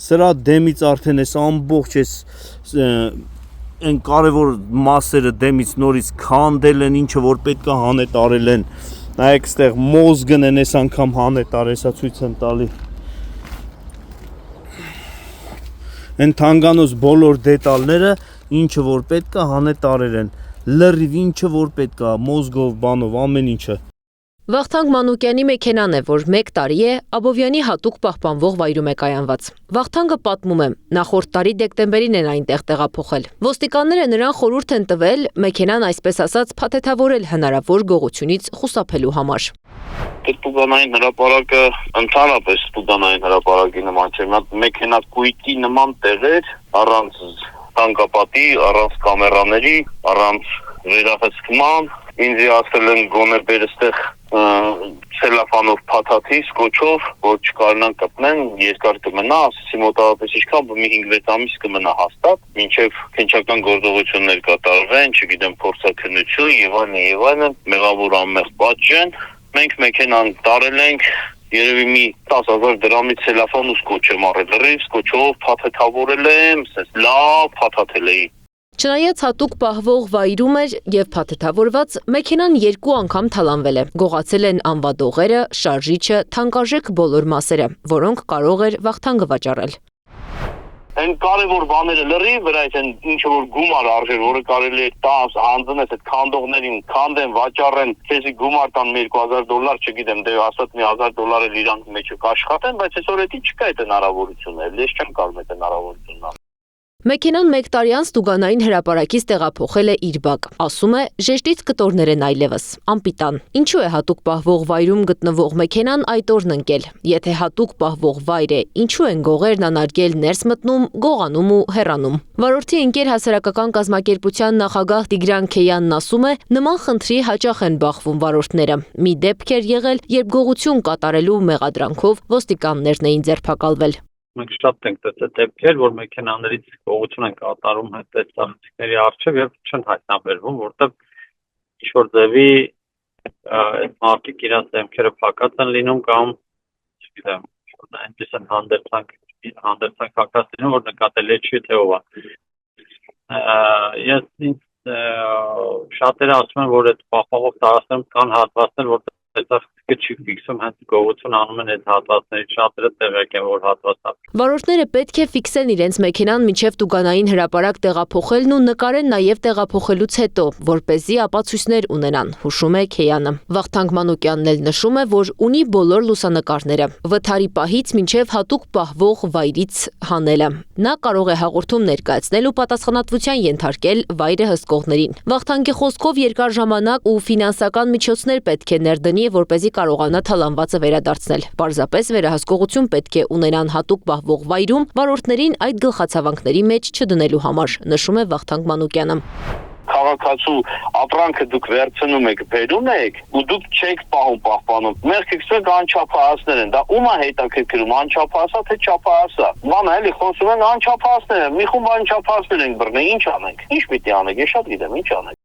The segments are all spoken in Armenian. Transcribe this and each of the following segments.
Սրա դեմից արդեն էս ամբողջ էս այն կարևոր մասերը դեմից նորից քանդել են, ինչը որ պետք է հանետարել են։ Նայեք, այստեղ մոզգն են այս անգամ հանետարել, սա ցույց եմ տալի։ Այն թանգանոց բոլոր դետալները, ինչը որ պետք է հանետարել են, լրիվ ինչը որ պետք է, մոզգով, բանով, ամեն ինչը։ Վախթանգ Մանուկյանի մեքենան է, որ 1 տարի է Աբովյանի հատուկ պահպանվող վայրում է կայանված։ Վախթանգը պատմում է, նախորդ տարի դեկտեմբերին են այնտեղ տեղափոխել։ Ոստիկանները նրան խորհուրդ են տվել մեքենան այսպես ասած փաթեթավորել հնարավոր գողությունից խուսափելու համար։ Ստուգանային հրապարակը ընդհանրապես ստուգանային հրապարակի նման չէ, մեքենա կույտի նման տեղեր, առանց տանկապատի, առանց կամերաների, առանց վերահսկման, ինձ ասել են գոնե բեր այստեղ ցելոֆանով փաթաթի, սկոչով, որ չկարողանան կպնեն, երկար կմնա, ասեցի մոտավորապես ինչքան, մի 5-6 ամիս կմնա հաստատ, մինչև քննչական գործողություններ կատարվեն, չգիտեմ, փորձաքննություն եւ այլն, մեղավոր անմեղ պատժեն։ Մենք մեքենան տարել ենք, երևի մի 10,000 դրամի ցելոֆան ու սկոչ եմ առել, լրիվ սկոչով փաթեթավորել եմ, լավ փաթաթել էի։ Չնայած հատուկ պահվող վայրում էր եւ փաթեթավորված, մեքենան 2 անգամ թալանվել է։ Գողացել են անվադողերը, շարժիչը, թանկարժեք բոլոր մասերը, որոնք կարող էր Վախթանգը վաճառել։ Այն կարևոր բաները լրիվ վրա են, ինչ որ գումար արժեր, որը կարելի է տաս, հանձնես այդ քանդողներին, քանդեն, վաճառեն, քեզի գումար տան $2,000, չգիտեմ, դե ասած մի $1,000 էլ իրանք մեջը կաշխատեն, բայց այսօր էդի չկա այդ հնարավորությունը, ես չեմ կարող այդ հնարավորությունն։ Մեքենան 1 տարի անց Տուգանային հրապարակից տեղափոխել է իր բակ։ Ասում է, ժեշտից կտորներ են այլևս, անպիտան։ Ինչու է հատուկ պահվող վայրում գտնվող մեքենան այդ օրն ընկել։ Եթե հատուկ պահվող վայր է, ինչու են գողերն անարգել ներս մտնում, գողանում ու հեռանում։ Վարորդի ընկեր հասարակական կազմակերպության նախագահ Տիգրան Քեյանն ասում է, նման խնդրի հաճախ են բախվում վարորդները։ Մի դեպք էր եղել, երբ գողություն կատարելու մեղադրանքով ոստիկաններն էին ձերբակալվել։ Մենք շատ ենք տեսել դեպքեր, որ մեքենաներից գողություն են կատարում այդ ծախսերի առջև եւ չեն հայտնաբերվում, որտեղ ինչ-որ ձևի այդ մարդիկ իրենց դեմքերը փակած են լինում կամ, չգիտեմ, այնպես են հանդերձանք փակած լինում, որ նկատելի չի թե ով է։ Ես շատերը ասում են, որ այդ պահպանող տարածքներում կան հատվածներ, որտեղ ծախսերը չի ֆիքսում, հենց գողություն անում են այդ հատվածներից, շատերը տեղյակ են, որ հատվածը։ Վարորդները պետք է ֆիքսեն իրենց մեքենան մինչև Տուգանային հրապարակ տեղափոխելն ու նկարեն նաև տեղափոխելուց հետո, որպեսզի ապացույցներ ունենան, հուշում է Քեյանը։ Վախթանգ Մանուկյանն էլ նշում է, որ ունի բոլոր լուսանկարները, վթարի պահից մինչև հատուկ պահվող վայրից հանելը։ Նա կարող է հաղորդում ներկայացնել ու պատասխանատվության ենթարկել վայրը հսկողներին։ Վախթանգի խոսքով երկար ժամանակ ու ֆինանսական միջոցներ պետք է ներդնի, որպեսզի կարողանա թալանվածը վերադարձնել։ Պարզապես վերահսկողություն պետք է ունենան հատուկ պահվող վայրում վարորդներին այդ գլխացավանքների մեջ չդնելու համար, նշում է Վախթանգ Մանուկյանը։ Քաղաքացու ապրանքը դուք վերցնում եք, բերում եք ու դուք չեք պահպանում։ Մեղքը գցեք անչափահասներ են, դա ում է հետաքրքրում, անչափահասա թե չափահասա։ Մանա էլի խոսում են անչափահասներ են, մի խումբ անչափահասներ են բռնել, ինչ անենք։ Ինչ պիտի անենք, ես շատ գիտեմ, ինչ անենք։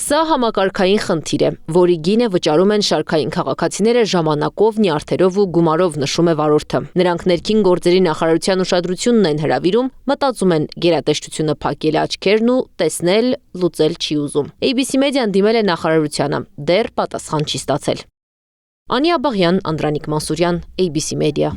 Սա համակարգային խնդիր է, որի գինը վճարում են շարքային քաղաքացիները ժամանակով, նյարդերով ու գումարով, նշում է վարորդը։ Նրանք ներքին գործերի նախարարության ուշադրությունն են հրավիրում, մտածում են գերատեսչությունը փակել աչքերն ու տեսնել, լուծել չի ուզում։ ABC Մեդիան դիմել է նախարարությանը, դեռ պատասխան չի ստացել։ Անի Աբաղյան, Անդրանիկ Մանսուրյան, ABC Media։